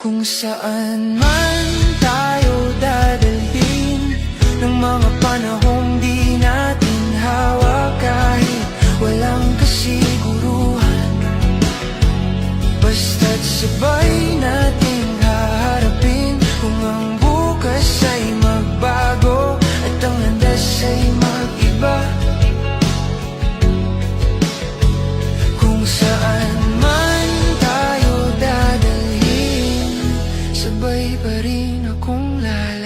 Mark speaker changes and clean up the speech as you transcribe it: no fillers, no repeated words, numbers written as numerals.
Speaker 1: Kung saan man tayo dadalhin ng mga panahong di natin hawak, kahit walang kasiguruhan, basta't sabay nating haharapin. Kung ang bukas ay magbago at ang landas ay mag-iba, kung saan man tayo dadalhin, sabay pa rin akong lalakad.